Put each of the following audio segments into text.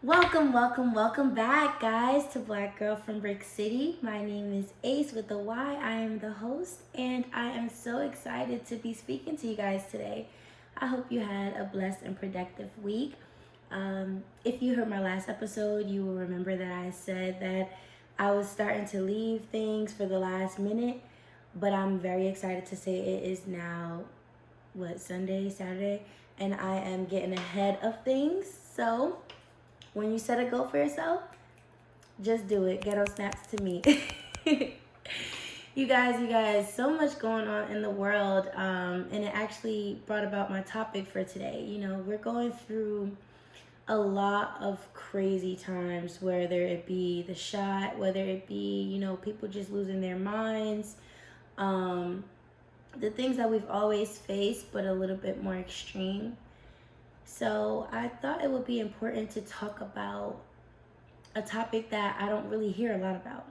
Welcome back, guys, to Black Girl from Brick City. My name is Ace with the Y. I am the host, and I am so excited to be speaking to you guys today. I hope you had a blessed and productive week. If you heard my last episode, you will remember that I said that I was starting to leave things for the last minute, but I'm very excited to say it is now, Saturday, and I am getting ahead of things. So, when you set a goal for yourself, just do it. Ghetto snaps to me. you guys, so much going on in the world, and it actually brought about my topic for today. We're going through a lot of crazy times, whether it be the shot, whether it be, people just losing their minds, the things that we've always faced, but a little bit more extreme. So I thought it would be important to talk about a topic that I don't really hear a lot about.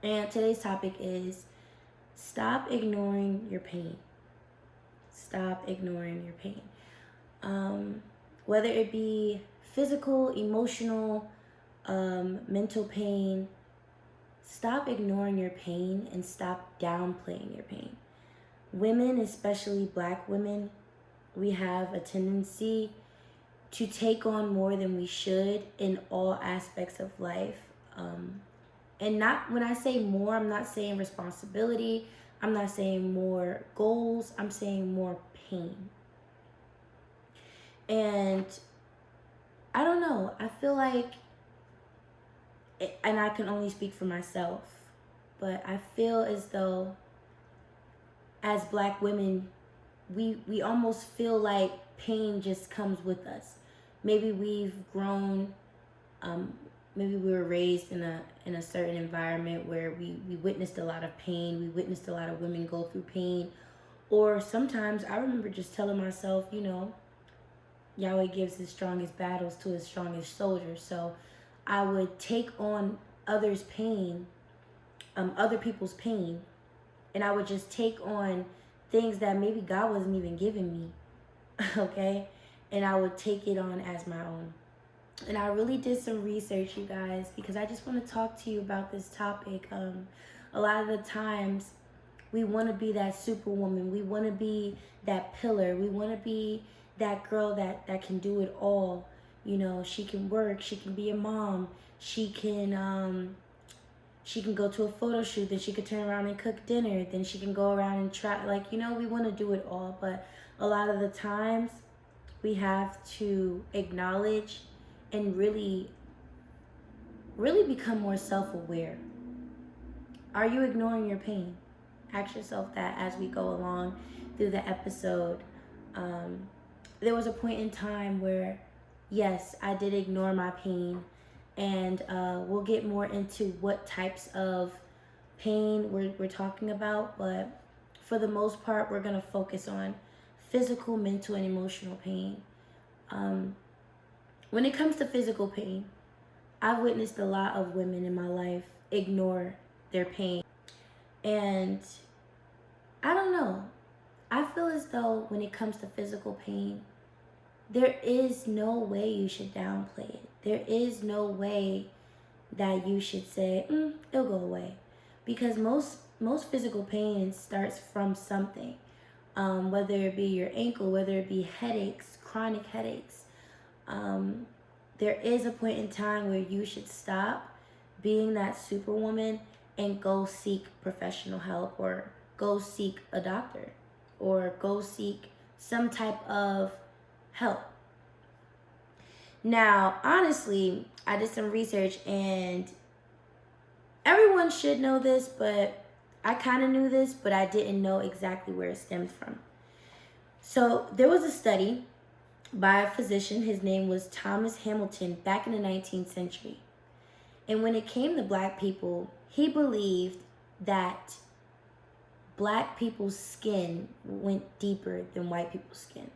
And today's topic is stop ignoring your pain. Stop ignoring your pain. Whether it be physical, emotional, mental pain, stop ignoring your pain and stop downplaying your pain. Women, especially Black women, we have a tendency to take on more than we should in all aspects of life. And not, when I say more, I'm not saying responsibility. I'm not saying more goals. I'm saying more pain. And I don't know. I feel like, and I can only speak for myself, but I feel as though as Black women, we almost feel like pain just comes with us. Maybe we've grown, maybe we were raised in a certain environment where we witnessed a lot of pain, we witnessed a lot of women go through pain. Or sometimes I remember just telling myself, Yahweh gives his strongest battles to his strongest soldiers. So I would take on others' pain, other people's pain, and I would just take on things that maybe God wasn't even giving me, okay? And I would take it on as my own. And I really did some research, you guys, because I just want to talk to you about this topic. A lot of the times, we want to be that superwoman. We want to be that pillar. We want to be that girl that can do it all. She can work. She can be a mom. She can go to a photo shoot, then she could turn around and cook dinner, then she can go around and try, we want to do it all, but a lot of the times we have to acknowledge and really become more self-aware. Are you ignoring your pain? Ask yourself that as we go along through the episode. There was a point in time where, yes, I did ignore my pain. And we'll get more into what types of pain we're talking about. But for the most part, we're going to focus on physical, mental, and emotional pain. When it comes to physical pain, I've witnessed a lot of women in my life ignore their pain. And I don't know. I feel as though when it comes to physical pain, there is no way you should downplay it. There is no way that you should say, it'll go away. Because most physical pain starts from something. Whether it be your ankle, whether it be headaches, chronic headaches. There is a point in time where you should stop being that superwoman and go seek professional help, or go seek a doctor, or go seek some type of help. Now, honestly, I did some research, and everyone should know this, but I kind of knew this, but I didn't know exactly where it stemmed from. So there was a study by a physician. His name was Thomas Hamilton, back in the 19th century. And when it came to Black people, he believed that Black people's skin went deeper than white people's skin.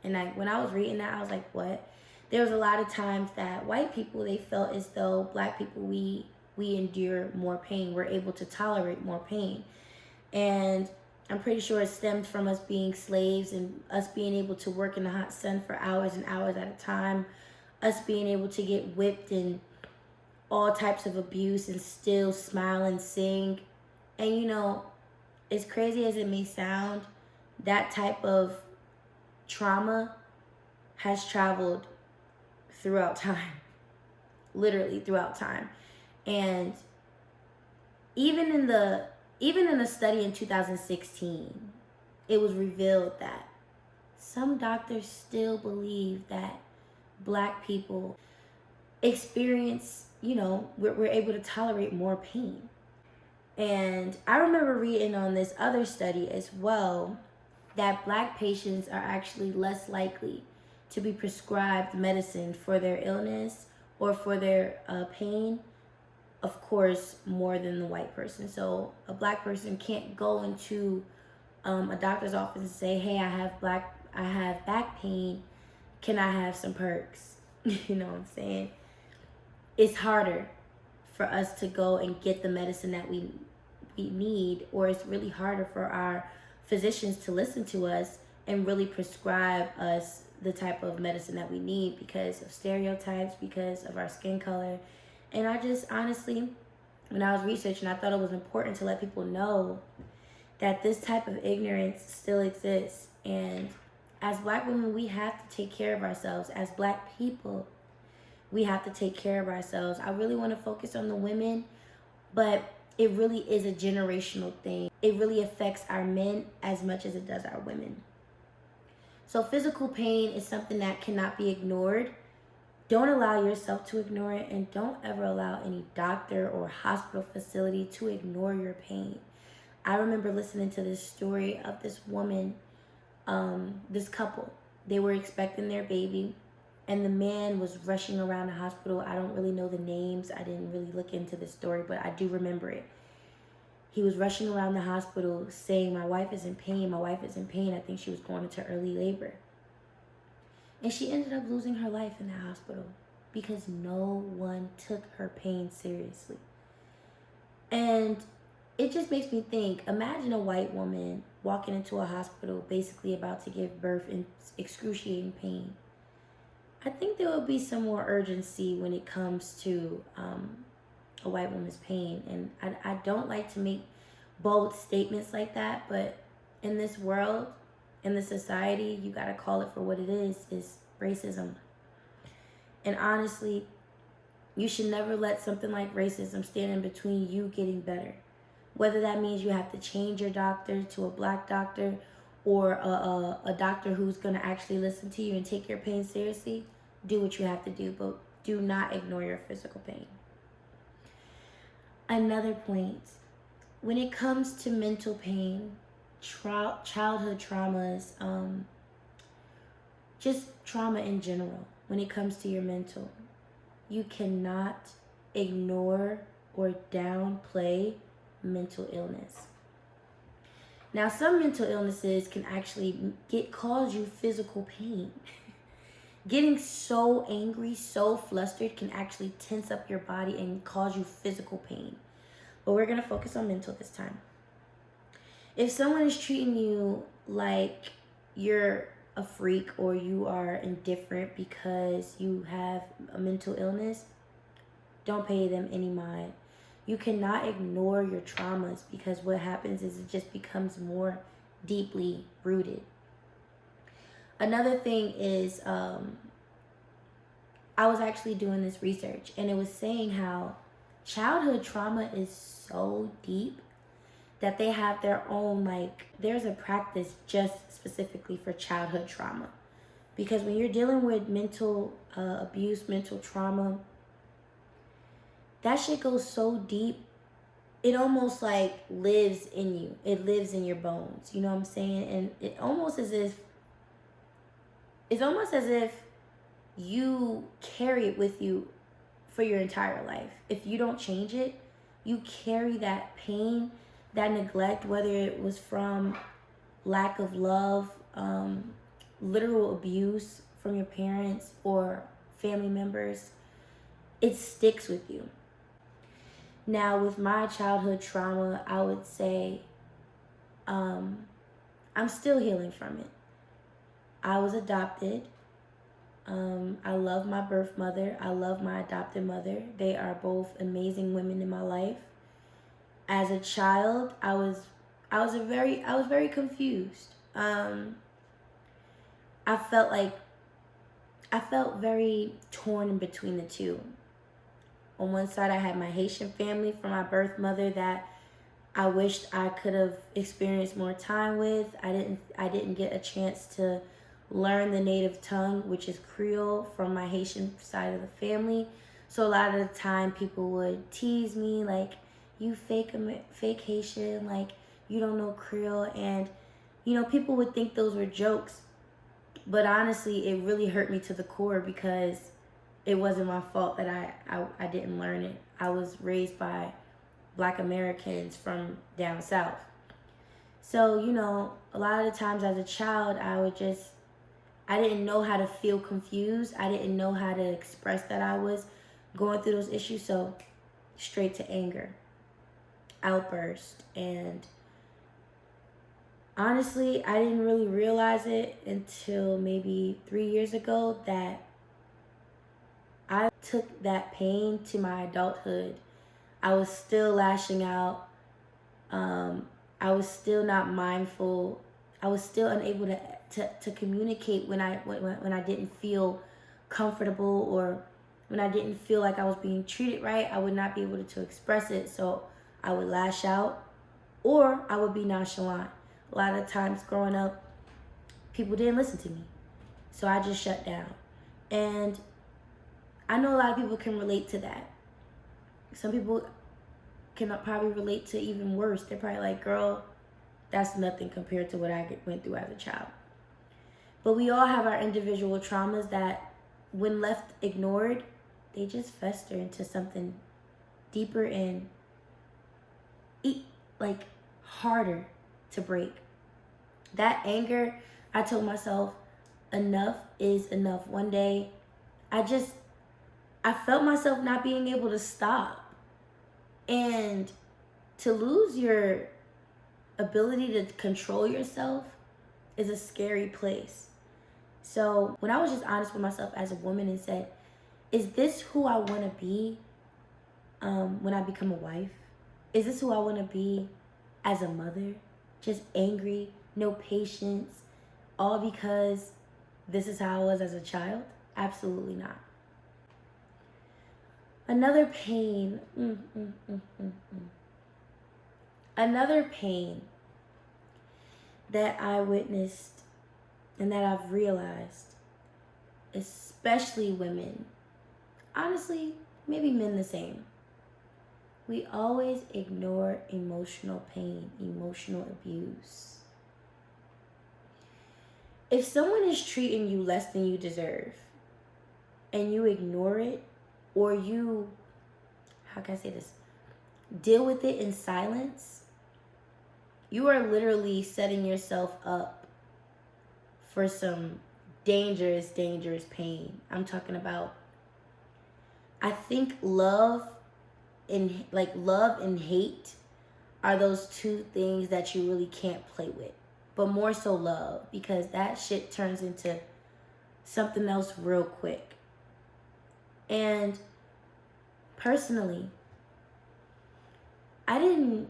And when I was reading that, I was like, what? There was a lot of times that white people, they felt as though Black people, we endure more pain. We're able to tolerate more pain. And I'm pretty sure it stemmed from us being slaves and us being able to work in the hot sun for hours and hours at a time. us being able to get whipped and all types of abuse and still smile and sing. And you know, as crazy as it may sound, that type of trauma has traveled throughout time, literally throughout time. And even in a study in 2016, it was revealed that some doctors still believe that Black people experience, you know, we're able to tolerate more pain. And I remember reading on this other study as well that Black patients are actually less likely to be prescribed medicine for their illness or for their pain, of course, more than the white person. So a Black person can't go into a doctor's office and say, hey, I have back pain. Can I have some perks? You know what I'm saying? It's harder for us to go and get the medicine that we need, or it's really harder for our physicians to listen to us and really prescribe us the type of medicine that we need because of stereotypes, because of our skin color. And I just honestly, when I was researching, I thought it was important to let people know that this type of ignorance still exists. And as Black women, we have to take care of ourselves. As Black people, we have to take care of ourselves. I really want to focus on the women, but it really is a generational thing. It really affects our men as much as it does our women. So physical pain is something that cannot be ignored. Don't allow yourself to ignore it, and don't ever allow any doctor or hospital facility to ignore your pain. I remember listening to this story of this woman, this couple. They were expecting their baby, and the man was rushing around the hospital. I don't really know the names. I didn't really look into the story, but I do remember it. He was rushing around the hospital saying, my wife is in pain, my wife is in pain. I think she was going into early labor. And she ended up losing her life in the hospital because no one took her pain seriously. And it just makes me think, imagine a white woman walking into a hospital basically about to give birth in excruciating pain. I think there will be some more urgency when it comes to a white woman's pain. And I don't like to make bold statements like that, but in this world, in this society, you gotta call it for what it is racism. And honestly, you should never let something like racism stand in between you getting better. Whether that means you have to change your doctor to a Black doctor or a doctor who's gonna actually listen to you and take your pain seriously, do what you have to do, but do not ignore your physical pain. Another point, when it comes to mental pain, childhood traumas, just trauma in general, when it comes to your mental, you cannot ignore or downplay mental illness. Now, some mental illnesses can actually cause you physical pain. Getting so angry, so flustered can actually tense up your body and cause you physical pain. But we're going to focus on mental this time. If someone is treating you like you're a freak or you are indifferent because you have a mental illness, don't pay them any mind. You cannot ignore your traumas because what happens is it just becomes more deeply rooted. Another thing is, I was actually doing this research and it was saying how childhood trauma is so deep that they have their own, there's a practice just specifically for childhood trauma. Because when you're dealing with mental abuse, mental trauma, that shit goes so deep, it almost lives in you. It lives in your bones. You know what I'm saying? And it's almost as if you carry it with you for your entire life. If you don't change it, you carry that pain, that neglect, whether it was from lack of love, literal abuse from your parents or family members. It sticks with you. Now, with my childhood trauma, I would say I'm still healing from it. I was adopted I love my birth mother. I love my adopted mother. They are both amazing women in my life. As a child, I was very confused. I felt like I felt very torn in between the two. On one side, I had my Haitian family from my birth mother that I wished I could have experienced more time with. I didn't get a chance to learn the native tongue, which is Creole, from my Haitian side of the family. So a lot of the time people would tease me like, you fake Haitian, like you don't know Creole, and people would think those were jokes. But honestly, it really hurt me to the core because it wasn't my fault that I didn't learn it. I was raised by Black Americans from down south. So, a lot of the times as a child, I didn't know how to feel confused. I didn't know how to express that I was going through those issues. So, straight to anger, outburst. And honestly, I didn't really realize it until maybe 3 years ago that I took that pain to my adulthood. I was still lashing out. I was still not mindful. I was still unable to communicate when I didn't feel comfortable, or when I didn't feel like I was being treated right. I would not be able to express it. So I would lash out, or I would be nonchalant. A lot of times growing up, people didn't listen to me. So I just shut down. And I know a lot of people can relate to that. Some people can probably relate to even worse. They're probably like, girl, that's nothing compared to what I went through as a child. But we all have our individual traumas that, when left ignored, they just fester into something deeper and harder to break. That anger, I told myself, enough is enough. One day, I felt myself not being able to stop. And to lose your ability to control yourself is a scary place. So when I was just honest with myself as a woman and said, is this who I want to be when I become a wife? Is this who I want to be as a mother? Just angry, no patience, all because this is how I was as a child? Absolutely not. Another pain, another pain that I witnessed and that I've realized, especially women, honestly, maybe men the same. We always ignore emotional pain, emotional abuse. If someone is treating you less than you deserve and you ignore it, or you, how can I say this, deal with it in silence, you are literally setting yourself up for some dangerous, dangerous pain. I'm talking about, I think love and hate are those two things that you really can't play with. But more so love, because that shit turns into something else real quick. And personally, I didn't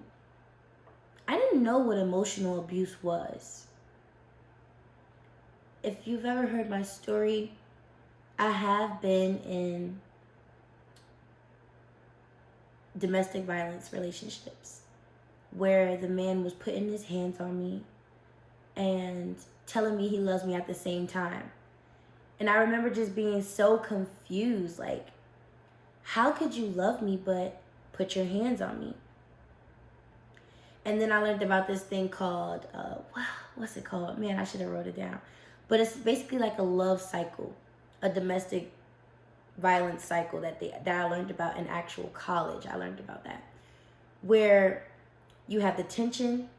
know what emotional abuse was. If you've ever heard my story, I have been in domestic violence relationships where the man was putting his hands on me and telling me he loves me at the same time. And I remember just being so confused, like, how could you love me but put your hands on me? And then I learned about this thing called, what's it called? Man, I should have wrote it down. But it's basically like a love cycle, a domestic violence cycle that I learned about in actual college. I learned about that, where you have the tension,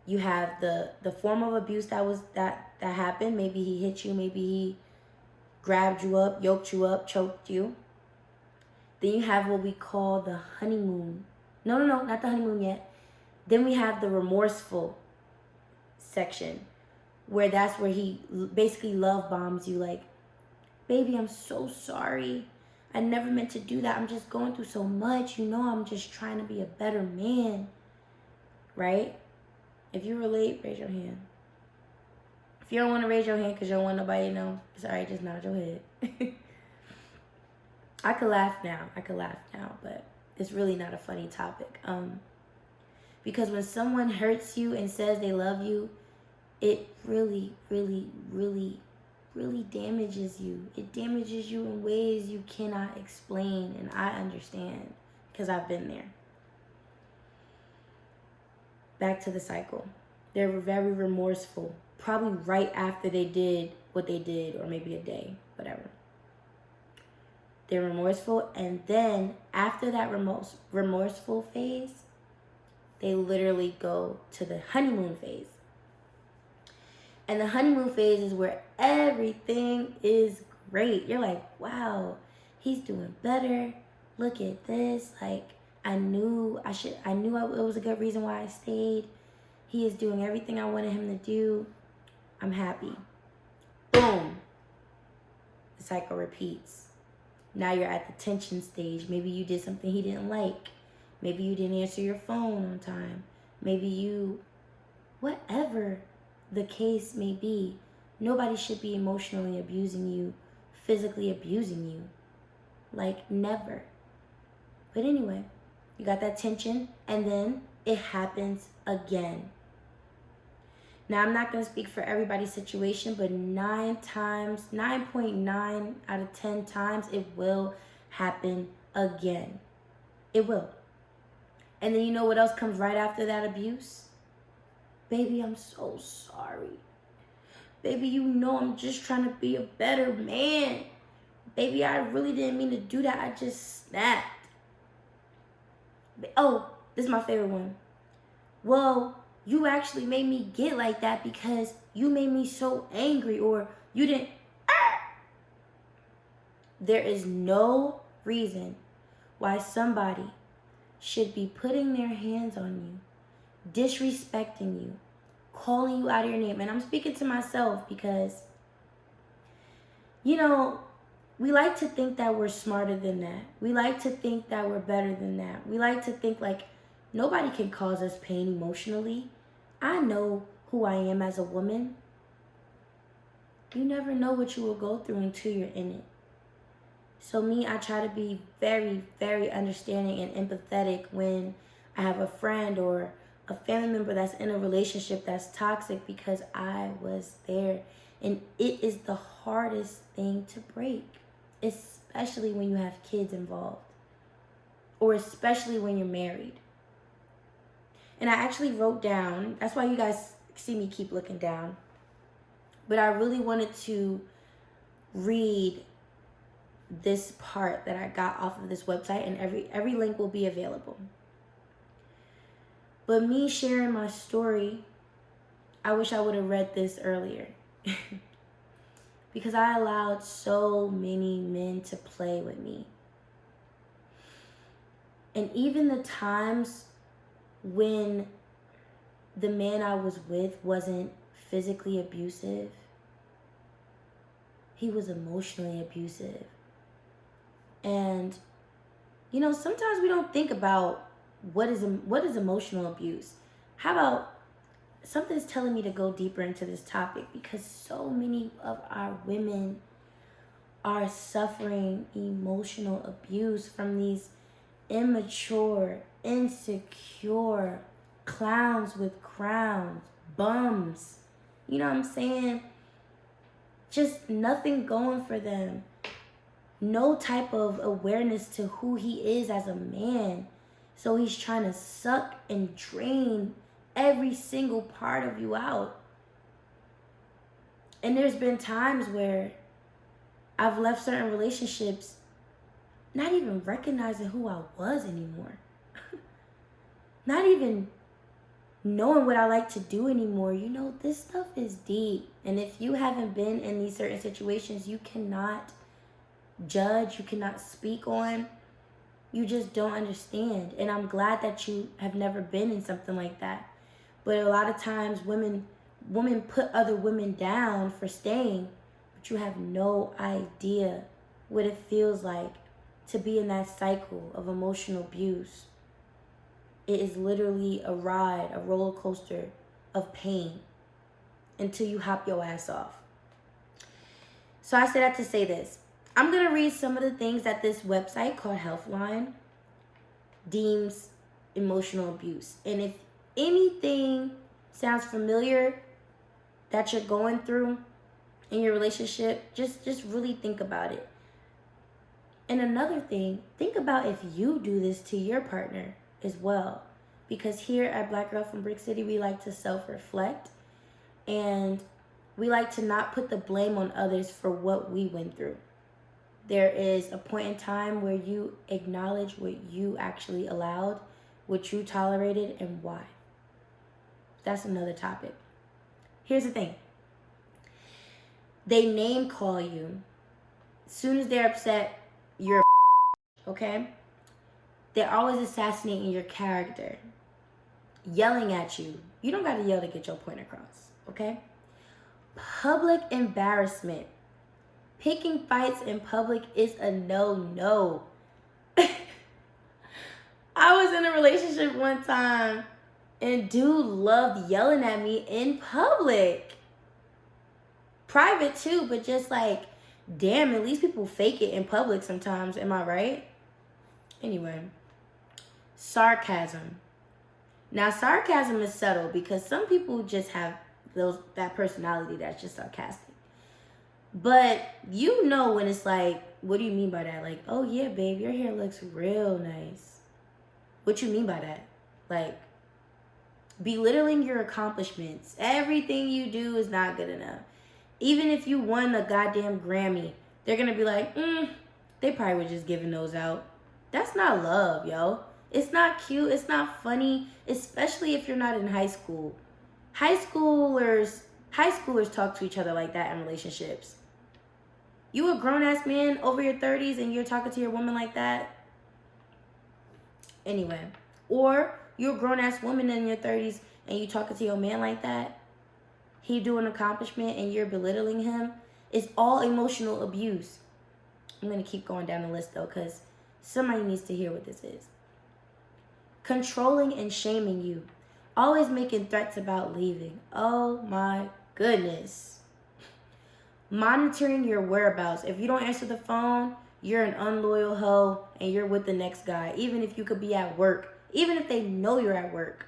you have the form of abuse that happened. Maybe he hit you, maybe he grabbed you up, yoked you up, choked you. Then you have what we call the honeymoon. No, not the honeymoon yet. Then we have the remorseful section, where that's where he basically love bombs you. Like, Baby, I'm so sorry. I never meant to do that. I'm just going through so much. I'm just trying to be a better man. Right? If you relate, raise your hand. If you don't want to raise your hand because you don't want nobody to know, it's alright, just nod your head. I could laugh now, but it's really not a funny topic. Because when someone hurts you and says they love you, it really, really, really, really damages you. It damages you in ways you cannot explain, and I understand because I've been there. Back to the cycle. They were very remorseful, probably right after they did what they did, or maybe a day, whatever. They're remorseful, and then after that remorseful phase, they literally go to the honeymoon phase. And the honeymoon phase is where everything is great. You're like, wow, he's doing better. Look at this. Like, I knew it was a good reason why I stayed. He is doing everything I wanted him to do. I'm happy. Boom. The cycle repeats. Now you're at the tension stage. Maybe you did something he didn't like. Maybe you didn't answer your phone on time. Maybe whatever the case may be, nobody should be emotionally abusing you, physically abusing you. Like, never. But anyway, you got that tension, and then it happens again. Now, I'm not going to speak for everybody's situation, but 9.9 out of 10 times, it will happen again. It will. And then you know what else comes right after that abuse? Baby, I'm so sorry. Baby, I'm just trying to be a better man. Baby, I really didn't mean to do that. I just snapped. Oh, this is my favorite one. Well, you actually made me get like that because you made me so angry, or you didn't. There is no reason why somebody should be putting their hands on you, disrespecting you, calling you out of your name. And I'm speaking to myself because, we like to think that we're smarter than that. We like to think that we're better than that. We like to think like nobody can cause us pain emotionally. I know who I am as a woman. You never know what you will go through until you're in it. So I try to be very, very understanding and empathetic when I have a friend or a family member that's in a relationship that's toxic, because I was there. And it is the hardest thing to break, especially when you have kids involved, or especially when you're married. And I actually wrote down, that's why you guys see me keep looking down, but I really wanted to read this part that I got off of this website, and every link will be available. But me sharing my story, I wish I would have read this earlier. Because I allowed so many men to play with me. And even the times when the man I was with wasn't physically abusive, he was emotionally abusive. And, sometimes we don't think about what is emotional abuse. How about something's telling me to go deeper into this topic, because so many of our women are suffering emotional abuse from these immature, insecure clowns with crowns, bums. You know what I'm saying? Just nothing going for them. No type of awareness to who he is as a man. So he's trying to suck and drain every single part of you out. And there's been times where I've left certain relationships not even recognizing who I was anymore. Not even knowing what I like to do anymore. This stuff is deep. And if you haven't been in these certain situations, you cannot judge, you cannot speak on. You just don't understand. And I'm glad that you have never been in something like that. But a lot of times women put other women down for staying, but But you have no idea what it feels like to be in that cycle of emotional abuse. It is literally a ride, a roller coaster of pain until you hop your ass off. So I say that to say this. I'm going to read some of the things that this website called Healthline deems emotional abuse. And if anything sounds familiar that you're going through in your relationship, just really think about it. And another thing, think about if you do this to your partner as well. Because here at Black Girl from Brick City, we like to self-reflect. And we like to not put the blame on others for what we went through. There is a point in time where you acknowledge what you actually allowed, what you tolerated, and why. That's another topic. Here's the thing. They name call you. As soon as they're upset, you're okay? They're always assassinating your character. Yelling at you. You don't got to yell to get your point across, okay? Public embarrassment. Picking fights in public is a no-no. I was in a relationship one time and dude loved yelling at me in public. Private too, but just like, damn, at least people fake it in public sometimes. Am I right? Anyway, sarcasm. Now, sarcasm is subtle because some people just have that personality that's just sarcastic. But you know when it's like, what do you mean by that? Like, oh yeah, babe, your hair looks real nice. What you mean by that? Like, belittling your accomplishments. Everything you do is not good enough. Even if you won a goddamn Grammy, they're going to be like, they probably were just giving those out. That's not love, yo. It's not cute. It's not funny, especially if you're not in high school. High schoolers talk to each other like that in relationships. You a grown-ass man over your 30s and you're talking to your woman like that? Anyway. Or you're a grown-ass woman in your 30s and you talking to your man like that? He do an accomplishment and you're belittling him? It's all emotional abuse. I'm going to keep going down the list though because somebody needs to hear what this is. Controlling and shaming you. Always making threats about leaving. Oh my goodness. Monitoring your whereabouts. If you don't answer the phone, you're an unloyal hoe and you're with the next guy. Even if you could be at work. Even if they know you're at work.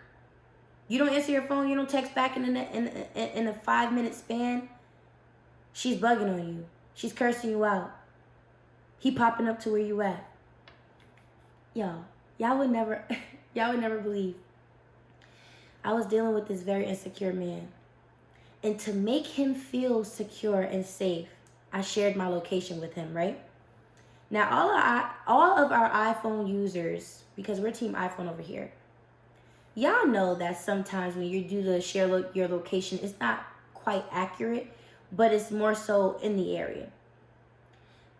You don't answer your phone, you don't text back in a 5-minute span. She's bugging on you. She's cursing you out. He popping up to where you at. Y'all would never believe. I was dealing with this very insecure man. And to make him feel secure and safe, I shared my location with him, right? Now, all of our iPhone users, because we're Team iPhone over here, y'all know that sometimes when you do the share your location, it's not quite accurate, but it's more so in the area.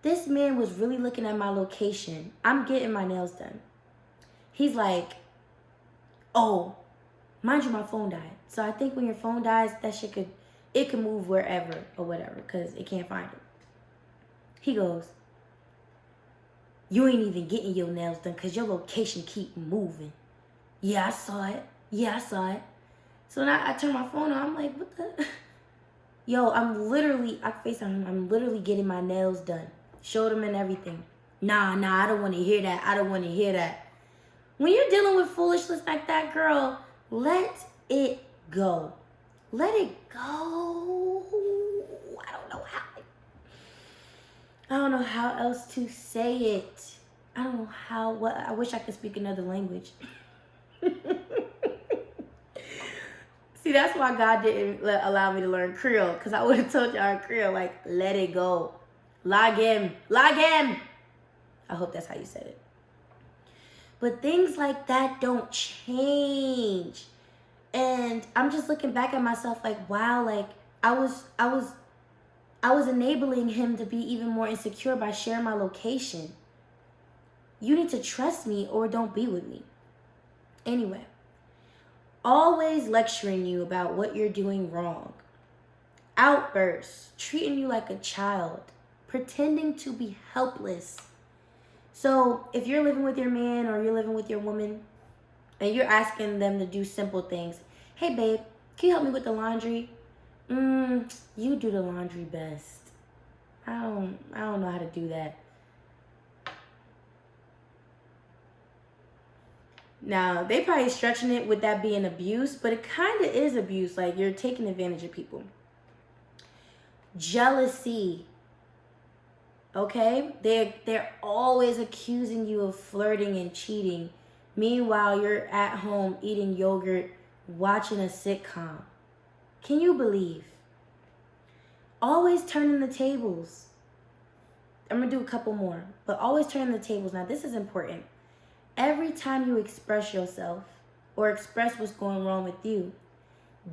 This man was really looking at my location. I'm getting my nails done. He's like, oh, mind you, my phone died. So I think when your phone dies, that shit could move wherever or whatever because it can't find it. He goes, you ain't even getting your nails done because your location keep moving. Yeah, I saw it. So now I turn my phone on. I'm like, what the? Yo, I FaceTime him. I'm literally getting my nails done. Showed him and everything. Nah, I don't want to hear that. When you're dealing with foolishness like that, girl, let it go. Let it go. I don't know how else to say it. I don't know I wish I could speak another language. See, that's why God didn't allow me to learn Creole, because I would have told y'all in Creole, like, let it go. Lagem. I hope that's how you said it. But things like that don't change. And I'm just looking back at myself like, wow, like I was enabling him to be even more insecure by sharing my location. You need to trust me or don't be with me. Anyway, always lecturing you about what you're doing wrong. outbursts, treating you like a child, pretending to be helpless. So if you're living with your man or you're living with your woman and you're asking them to do simple things, hey babe, can you help me with the laundry? You do the laundry best. I don't know how to do that. Now, they probably stretching it with that being abuse, but it kind of is abuse. Like, you're taking advantage of people. Jealousy. Okay? They're always accusing you of flirting and cheating. Meanwhile, you're at home eating yogurt, watching a sitcom. Can you believe? Always turning the tables. I'm going to do a couple more, but always turning the tables. Now, this is important. Every time you express yourself or express what's going wrong with you,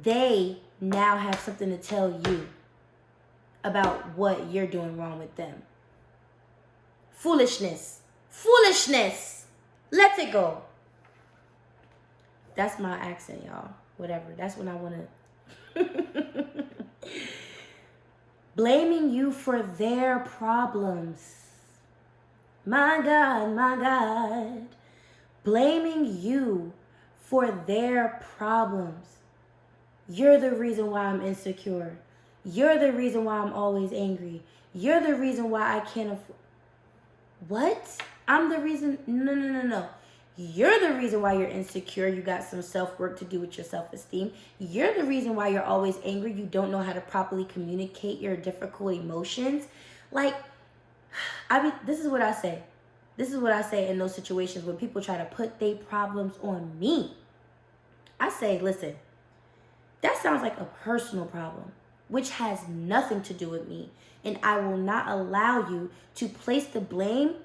they now have something to tell you about what you're doing wrong with them. Foolishness. Foolishness. Let it go. That's my accent, y'all. Whatever. That's when I want to... Blaming you for their problems. My God, my God. Blaming you for their problems. You're the reason why I'm insecure. You're the reason why I'm always angry. You're the reason why I can't afford... What? I'm the reason... No. You're the reason why you're insecure. You got some self-work to do with your self-esteem. You're the reason why you're always angry. You don't know how to properly communicate your difficult emotions. Like, this is what I say. This is what I say in those situations when people try to put their problems on me. I say, listen, that sounds like a personal problem, which has nothing to do with me. And I will not allow you to place the blame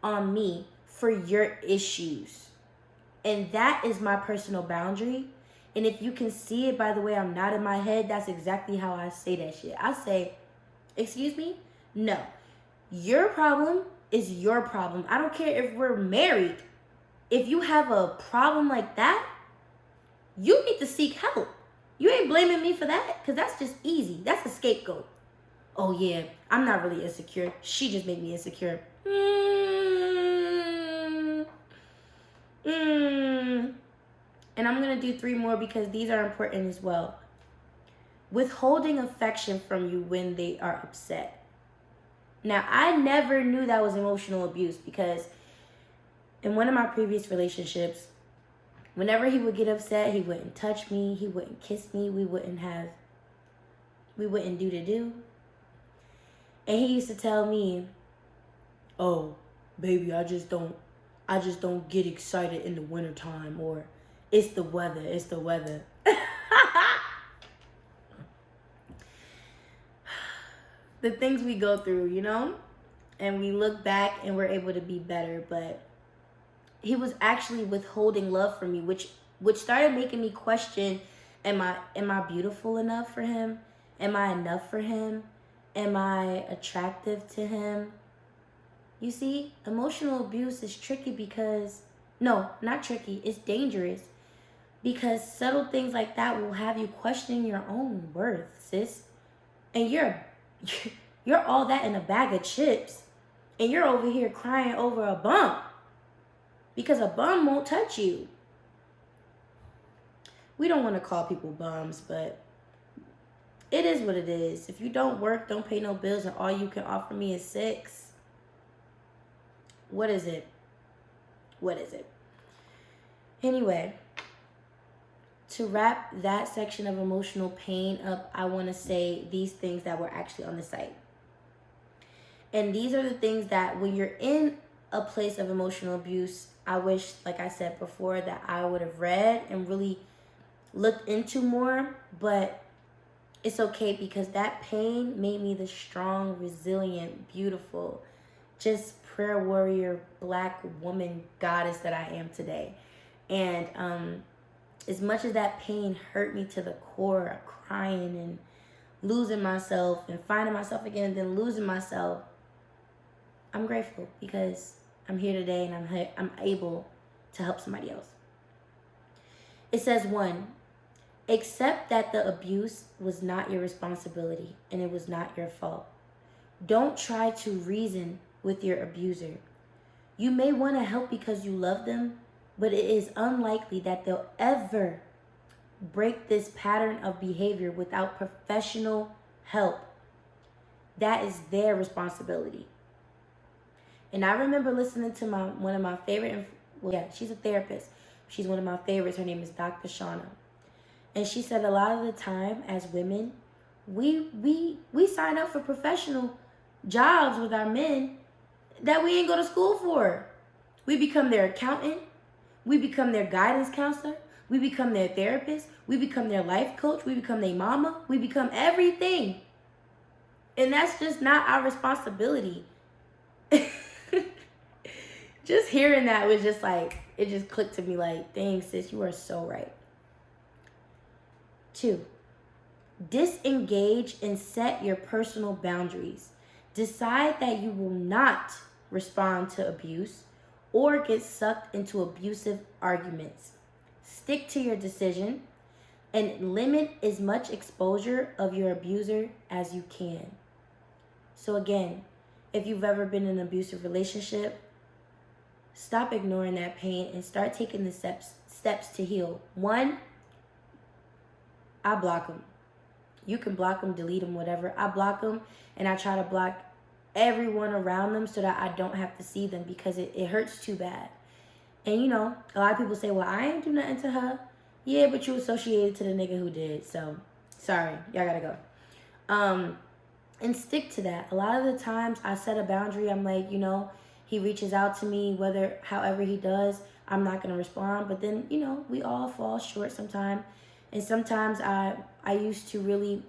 on me for your issues. And that is my personal boundary. And if you can see it by the way I'm nodding my head, that's exactly how I say that shit. I say, excuse me? No. Your problem is your problem. I don't care if we're married. If you have a problem like that, you need to seek help. You ain't blaming me for that, because that's just easy. That's a scapegoat. Oh yeah, I'm not really insecure. She just made me insecure. And I'm going to do 3 more because these are important as well. Withholding affection from you when they are upset. Now, I never knew that was emotional abuse because in one of my previous relationships, whenever he would get upset, he wouldn't touch me, he wouldn't kiss me, we wouldn't do to do. And he used to tell me, oh, baby, I just don't get excited in the wintertime, or it's the weather. The things we go through, you know? And we look back and we're able to be better, but he was actually withholding love from me, which started making me question, am I beautiful enough for him? Am I enough for him? Am I attractive to him? You see, emotional abuse is tricky because, no, not tricky, it's dangerous. Because subtle things like that will have you questioning your own worth, sis. And you're all that in a bag of chips. And you're over here crying over a bum. Because a bum won't touch you. We don't want to call people bums, but it is what it is. If you don't work, don't pay no bills, and all you can offer me is sex, what is it? What is it? Anyway, to wrap that section of emotional pain up, I want to say these things that were actually on the site. And these are the things that when you're in a place of emotional abuse, I wish, like I said before, that I would have read and really looked into more. But it's okay because that pain made me the strong, resilient, beautiful, just prayer warrior, Black woman goddess that I am today. And as much as that pain hurt me to the core, crying and losing myself and finding myself again and then losing myself, I'm grateful because I'm here today and I'm able to help somebody else. It says 1, Accept that the abuse was not your responsibility and it was not your fault. Don't try to reason with your abuser. You may want to help because you love them, but it is unlikely that they'll ever break this pattern of behavior without professional help. That is their responsibility. And I remember listening to one of my favorite, she's a therapist. She's one of my favorites. Her name is Dr. Shauna. And she said a lot of the time as women, we sign up for professional jobs with our men that we ain't go to school for. We become their accountant. We become their guidance counselor. We become their therapist. We become their life coach. We become their mama. We become everything. And that's just not our responsibility. Just hearing that was just like, it just clicked to me like, dang, sis, you are so right. 2, disengage and set your personal boundaries. Decide that you will not respond to abuse or get sucked into abusive arguments. Stick to your decision and limit as much exposure of your abuser as you can. So again, if you've ever been in an abusive relationship, stop ignoring that pain and start taking the steps to heal. 1, I block them. You can block them, delete them, whatever. I block them and I try to block everyone around them so that I don't have to see them because it hurts too bad. And you know, a lot of people say, well, I ain't do nothing to her. Yeah, but you associated to the nigga who did. So, sorry, y'all gotta go. And stick to that. A lot of the times I set a boundary. I'm like, you know, he reaches out to me, however he does, I'm not gonna respond. But then, you know, we all fall short sometimes. And sometimes I used to really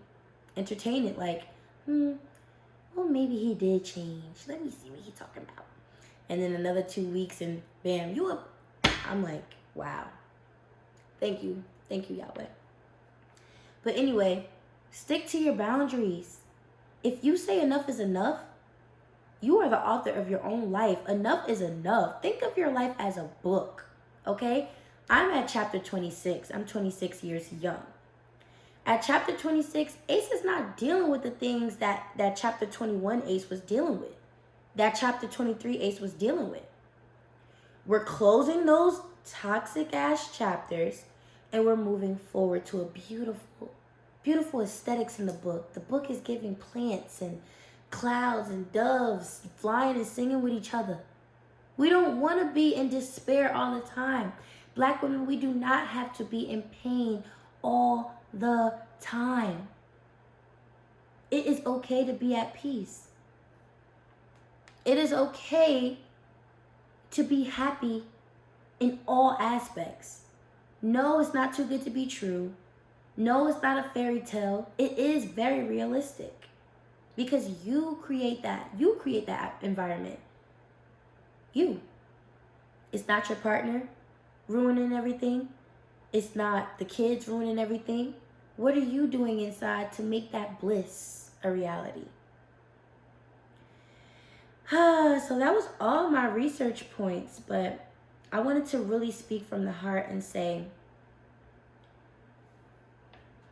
entertain it like, well, maybe he did change. Let me see what he's talking about. And then another 2 weeks and bam, you up. I'm like, wow. Thank you, Yahweh. But anyway, stick to your boundaries. If you say enough is enough, you are the author of your own life. Enough is enough. Think of your life as a book, okay? I'm at chapter 26. I'm 26 years young. At chapter 26, Ace is not dealing with the things that chapter 21 Ace was dealing with, that chapter 23 Ace was dealing with. We're closing those toxic ass chapters and we're moving forward to a beautiful, beautiful aesthetics in the book. The book is giving plants and clouds and doves flying and singing with each other. We don't want to be in despair all the time. Black women, we do not have to be in pain all the time. It is okay to be at peace. It is okay to be happy in all aspects. No, it's not too good to be true. No, it's not a fairy tale. It is very realistic because you create that. You create that environment. You. It's not your partner ruining everything. It's not the kids ruining everything. What are you doing inside to make that bliss a reality? So that was all my research points, but I wanted to really speak from the heart and say,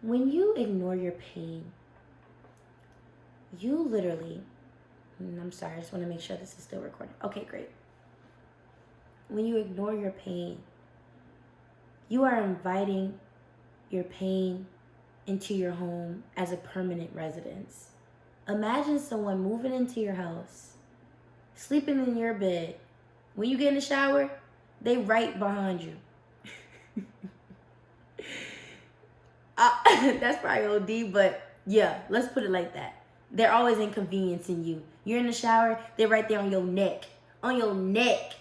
when you ignore your pain, you literally, I'm sorry, I just want to make sure this is still recording. Okay, great. When you ignore your pain, you are inviting your pain into your home as a permanent residence. Imagine someone moving into your house, sleeping in your bed. When you get in the shower, they right behind you. That's probably OD, but yeah, let's put it like that. They're always inconveniencing you. You're in the shower, they're right there on your neck. On your neck.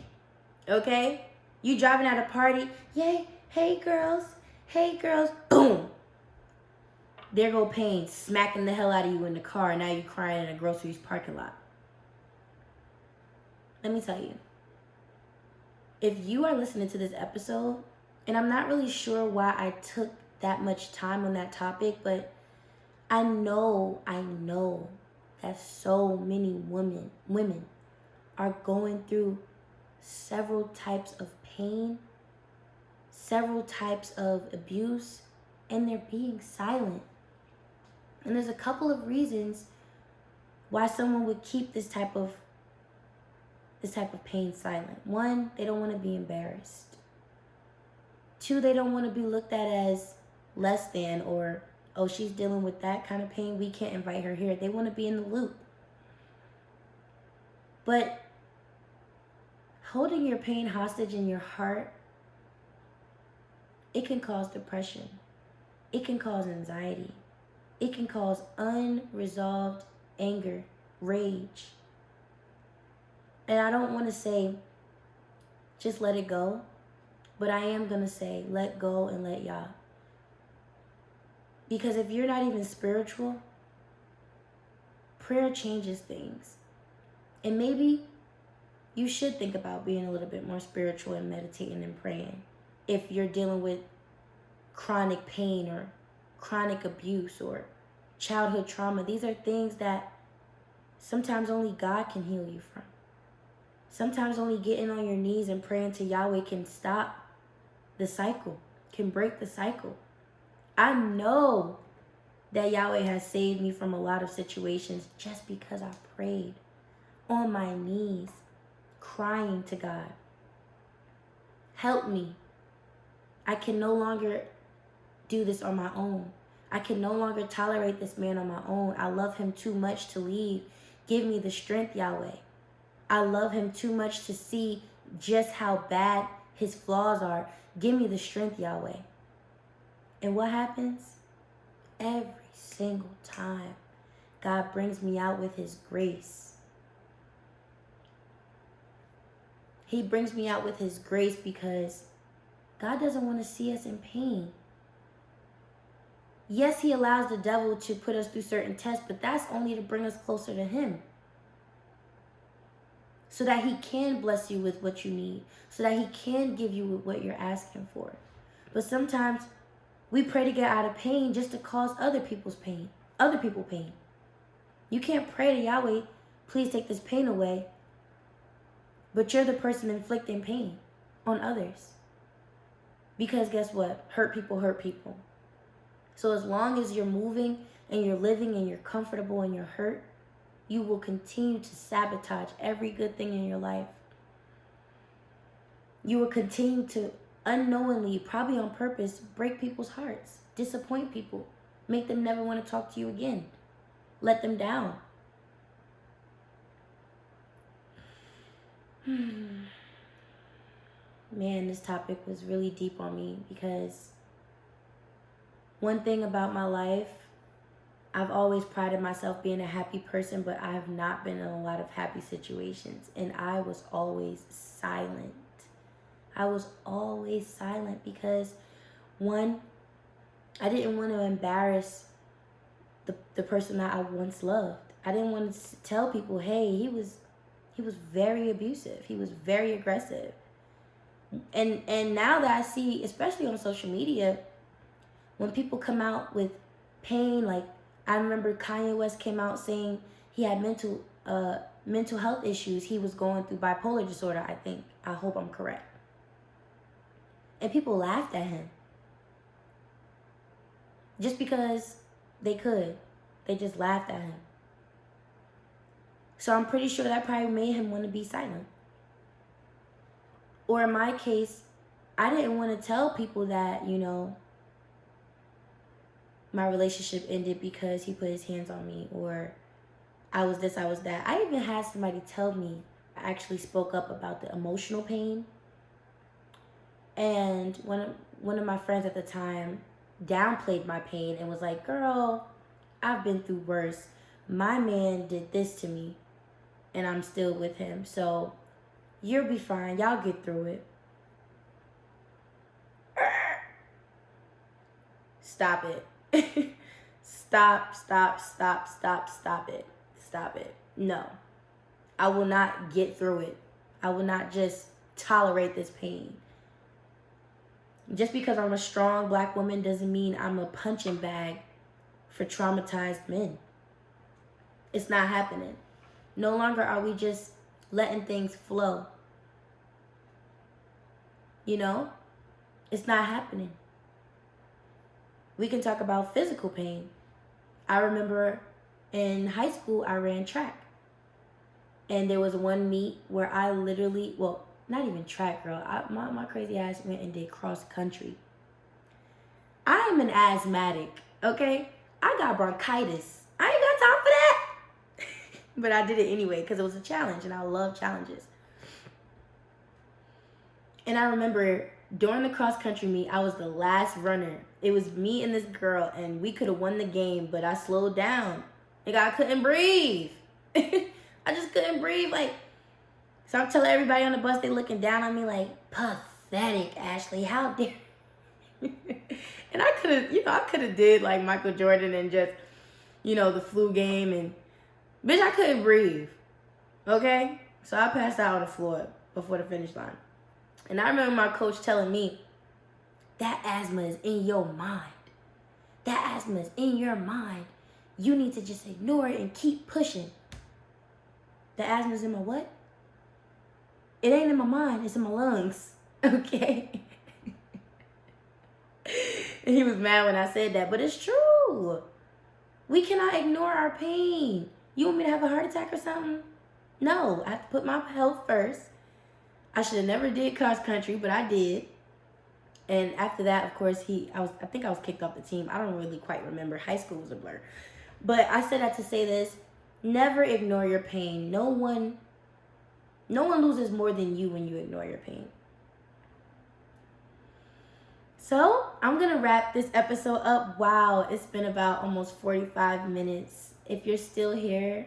Okay? You driving at a party, yay, hey girls, boom. There go pain, smacking the hell out of you in the car, and now you're crying in a groceries parking lot. Let me tell you, if you are listening to this episode, and I'm not really sure why I took that much time on that topic, but I know that so many women are going through several types of pain, several types of abuse, and they're being silent. And there's a couple of reasons why someone would keep this type of pain silent. One, they don't want to be embarrassed. Two, they don't want to be looked at as less than, or, oh, she's dealing with that kind of pain, we can't invite her here. They want to be in the loop. But holding your pain hostage in your heart, it can cause depression. It can cause anxiety. It can cause unresolved anger, rage. And I don't want to say, just let it go. But I am going to say, let go and let Yah. Because if you're not even spiritual, prayer changes things. And maybe you should think about being a little bit more spiritual and meditating and praying. If you're dealing with chronic pain or chronic abuse or childhood trauma, these are things that sometimes only God can heal you from. Sometimes only getting on your knees and praying to Yahweh can stop the cycle, can break the cycle. I know that Yahweh has saved me from a lot of situations just because I prayed on my knees, crying to God. Help me. I can no longer do this on my own. I can no longer tolerate this man on my own. I love him too much to leave. Give me the strength, Yahweh. I love him too much to see just how bad his flaws are. Give me the strength, Yahweh. And what happens? Every single time, God brings me out with his grace. He brings me out with his grace because God doesn't want to see us in pain. Yes, he allows the devil to put us through certain tests, but that's only to bring us closer to him. So that he can bless you with what you need. So that he can give you what you're asking for. But sometimes we pray to get out of pain just to cause other people pain. You can't pray to Yahweh, please take this pain away, but you're the person inflicting pain on others. Because guess what? Hurt people hurt people. So as long as you're moving and you're living and you're comfortable and you're hurt, you will continue to sabotage every good thing in your life. You will continue to unknowingly, probably on purpose, break people's hearts, disappoint people, make them never want to talk to you again, let them down. Man, this topic was really deep on me because one thing about my life, I've always prided myself being a happy person, but I have not been in a lot of happy situations. And I was always silent. I was always silent because, one, I didn't want to embarrass the person that I once loved. I didn't want to tell people, hey, he was very abusive. He was very aggressive. And now that I see, especially on social media, when people come out with pain, like I remember Kanye West came out saying he had mental health issues. He was going through bipolar disorder, I think. I hope I'm correct. And people laughed at him. Just because they could. They just laughed at him. So I'm pretty sure that probably made him want to be silent. Or in my case, I didn't want to tell people that, my relationship ended because he put his hands on me, or I was this, I was that. I even had somebody tell me, I actually spoke up about the emotional pain. And one of my friends at the time downplayed my pain and was like, girl, I've been through worse. My man did this to me and I'm still with him. So you'll be fine. Y'all get through it. Stop it. Stop it. Stop it. No. I will not get through it. I will not just tolerate this pain. Just because I'm a strong black woman doesn't mean I'm a punching bag for traumatized men. It's not happening. No longer are we just letting things flow. It's not happening. We can talk about physical pain. I remember in high school, I ran track. And there was one meet where I literally, well, not even track, girl. My crazy ass went and did cross country. I am an asthmatic, okay? I got bronchitis. I ain't got time for that. But I did it anyway because it was a challenge, and I love challenges. And I remember during the cross country meet, I was the last runner. It was me and this girl, and we could have won the game, but I slowed down. Like, I couldn't breathe. I just couldn't breathe. Like, so I'm telling everybody on the bus, they looking down on me like, pathetic, Ashley. How dare And I could have did like Michael Jordan and just, the flu game, and bitch, I couldn't breathe. Okay? So I passed out on the floor before the finish line. And I remember my coach telling me, that asthma is in your mind. That asthma is in your mind. You need to just ignore it and keep pushing. The asthma is in my what? It ain't in my mind, it's in my lungs. Okay? And he was mad when I said that, but it's true. We cannot ignore our pain. You want me to have a heart attack or something? No, I have to put my health first. I should have never did cross country, but I did. And after that, of course, I think I was kicked off the team. I don't really quite remember. High school was a blur. But I said that to say this. Never ignore your pain. No one loses more than you when you ignore your pain. So, I'm going to wrap this episode up. Wow, it's been about almost 45 minutes. If you're still here,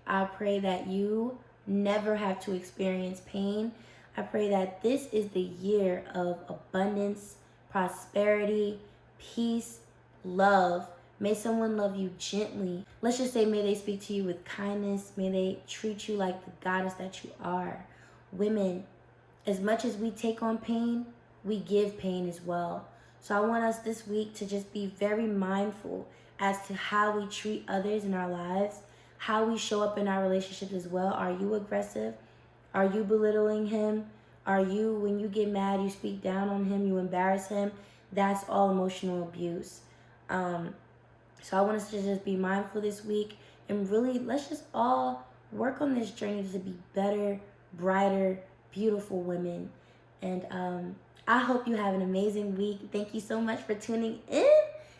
I pray that you never have to experience pain. I pray that this is the year of abundance, prosperity, peace, love. May someone love you gently. Let's just say, may they speak to you with kindness. May they treat you like the goddess that you are. Women, as much as we take on pain, we give pain as well. So I want us this week to just be very mindful as to how we treat others in our lives, how we show up in our relationships as well. Are you aggressive? Are you belittling him? Are you, when you get mad, you speak down on him, you embarrass him? That's all emotional abuse. So I want us to just be mindful this week, and really, let's just all work on this journey to be better, brighter, beautiful women. And I hope you have an amazing week. Thank you so much for tuning in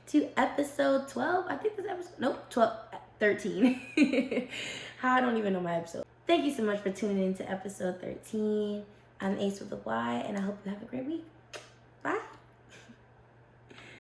to episode 12. I think this episode, 13. I don't even know my episode. Thank you so much for tuning in to episode 13. I'm Ace with a Y, and I hope you have a great week. Bye.